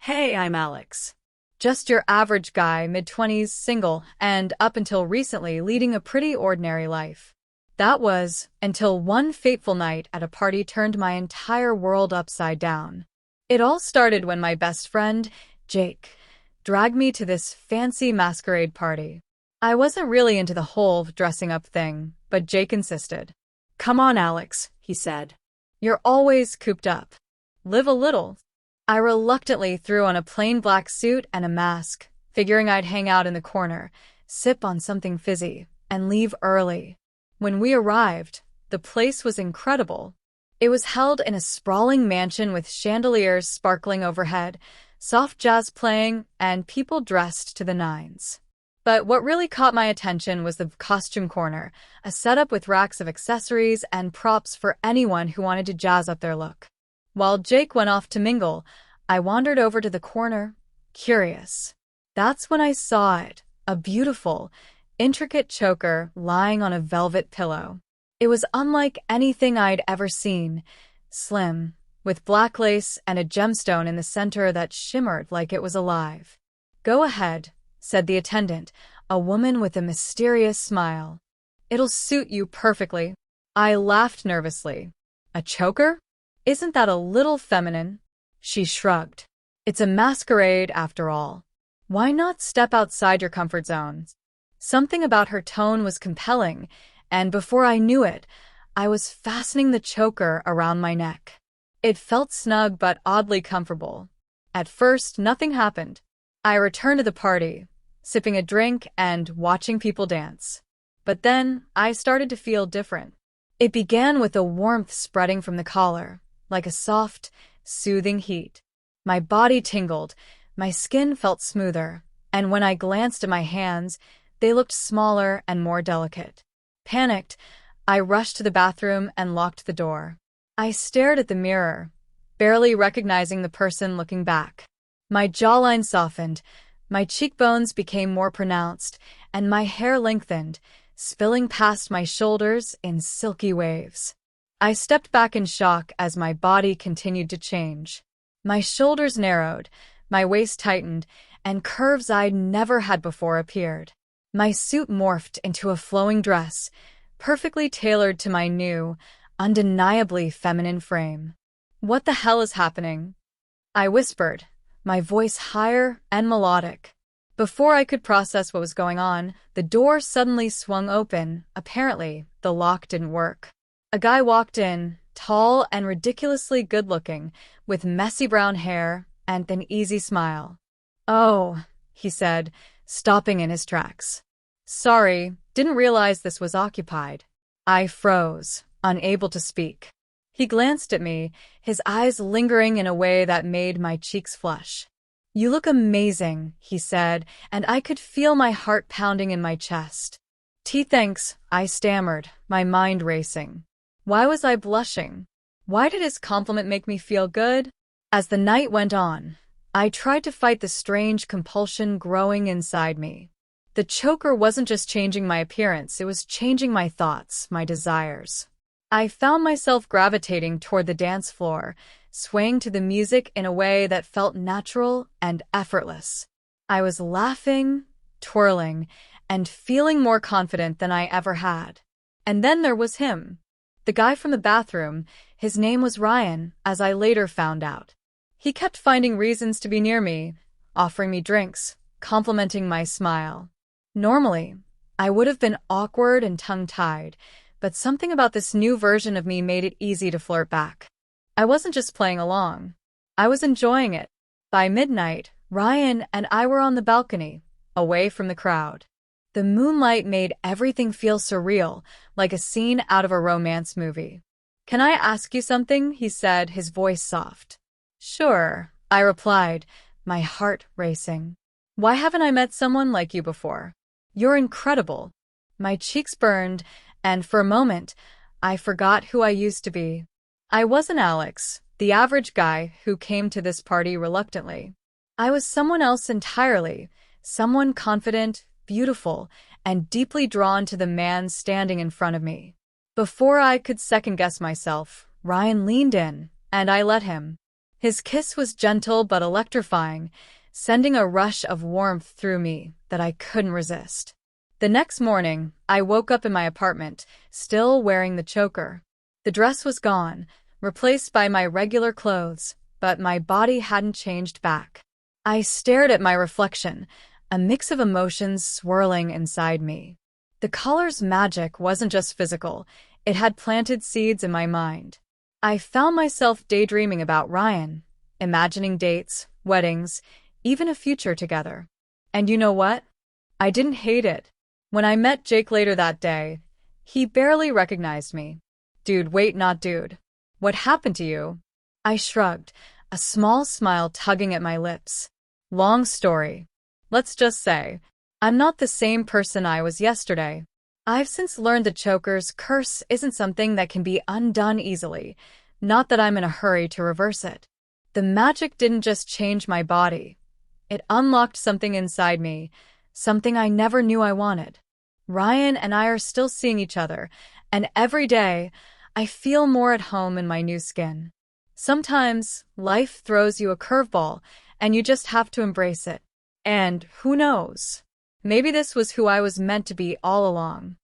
Hey, I'm Alex. Just your average guy, mid-20s, single, and up until recently leading a pretty ordinary life. That was until one fateful night at a party turned my entire world upside down. It all started when my best friend, Jake, dragged me to this fancy masquerade party. I wasn't really into the whole dressing up thing, but Jake insisted. "Come on, Alex," he said. "You're always cooped up. Live a little." I reluctantly threw on a plain black suit and a mask, figuring I'd hang out in the corner, sip on something fizzy, and leave early. When we arrived, the place was incredible. It was held in a sprawling mansion with chandeliers sparkling overhead, soft jazz playing, and people dressed to the nines. But what really caught my attention was the costume corner, a setup with racks of accessories and props for anyone who wanted to jazz up their look. While Jake went off to mingle, I wandered over to the corner, curious. That's when I saw it, a beautiful, intricate choker lying on a velvet pillow. It was unlike anything I'd ever seen, slim, with black lace and a gemstone in the center that shimmered like it was alive. "Go ahead," said the attendant, a woman with a mysterious smile. "It'll suit you perfectly." I laughed nervously. "A choker? Isn't that a little feminine?" She shrugged. "It's a masquerade, after all. Why not step outside your comfort zone?" Something about her tone was compelling, and before I knew it, I was fastening the choker around my neck. It felt snug but oddly comfortable. At first, nothing happened. I returned to the party, sipping a drink and watching people dance. But then, I started to feel different. It began with a warmth spreading from the collar, like a soft, soothing heat. My body tingled, my skin felt smoother, and when I glanced at my hands, they looked smaller and more delicate. Panicked, I rushed to the bathroom and locked the door. I stared at the mirror, barely recognizing the person looking back. My jawline softened, my cheekbones became more pronounced, and my hair lengthened, spilling past my shoulders in silky waves. I stepped back in shock as my body continued to change. My shoulders narrowed, my waist tightened, and curves I'd never had before appeared. My suit morphed into a flowing dress, perfectly tailored to my new, undeniably feminine frame. "What the hell is happening?" I whispered, my voice higher and melodic. Before I could process what was going on, the door suddenly swung open. Apparently, the lock didn't work. A guy walked in, tall and ridiculously good-looking, with messy brown hair and an easy smile. "Oh," he said, stopping in his tracks. "Sorry, didn't realize this was occupied." I froze, unable to speak. He glanced at me, his eyes lingering in a way that made my cheeks flush. "You look amazing," he said, and I could feel my heart pounding in my chest. Thanks," I stammered, my mind racing. Why was I blushing? Why did his compliment make me feel good? As the night went on, I tried to fight the strange compulsion growing inside me. The choker wasn't just changing my appearance, it was changing my thoughts, my desires. I found myself gravitating toward the dance floor, swaying to the music in a way that felt natural and effortless. I was laughing, twirling, and feeling more confident than I ever had. And then there was him. The guy from the bathroom. His name was Ryan, as I later found out. He kept finding reasons to be near me, offering me drinks, complimenting my smile. Normally, I would have been awkward and tongue-tied, but something about this new version of me made it easy to flirt back. I wasn't just playing along. I was enjoying it. By midnight, Ryan and I were on the balcony, away from the crowd. The moonlight made everything feel surreal, like a scene out of a romance movie. "Can I ask you something?" he said, his voice soft. "Sure," I replied, my heart racing. "Why haven't I met someone like you before? You're incredible." My cheeks burned, and for a moment, I forgot who I used to be. I wasn't Alex, the average guy who came to this party reluctantly. I was someone else entirely, someone confident, beautiful, and deeply drawn to the man standing in front of me. Before I could second-guess myself, Ryan leaned in, and I let him. His kiss was gentle but electrifying, sending a rush of warmth through me that I couldn't resist. The next morning, I woke up in my apartment, still wearing the choker. The dress was gone, replaced by my regular clothes, but my body hadn't changed back. I stared at my reflection, a mix of emotions swirling inside me. The color's magic wasn't just physical, it had planted seeds in my mind. I found myself daydreaming about Ryan, imagining dates, weddings, even a future together. And you know what? I didn't hate it. When I met Jake later that day, he barely recognized me. Dude, wait, not dude. What happened to you? I shrugged, a small smile tugging at my lips. Long story. Let's just say, I'm not the same person I was yesterday. I've since learned the choker's curse isn't something that can be undone easily, not that I'm in a hurry to reverse it. The magic didn't just change my body. It unlocked something inside me, something I never knew I wanted. Ryan and I are still seeing each other, and every day, I feel more at home in my new skin. Sometimes, life throws you a curveball, and you just have to embrace it. And who knows? Maybe this was who I was meant to be all along.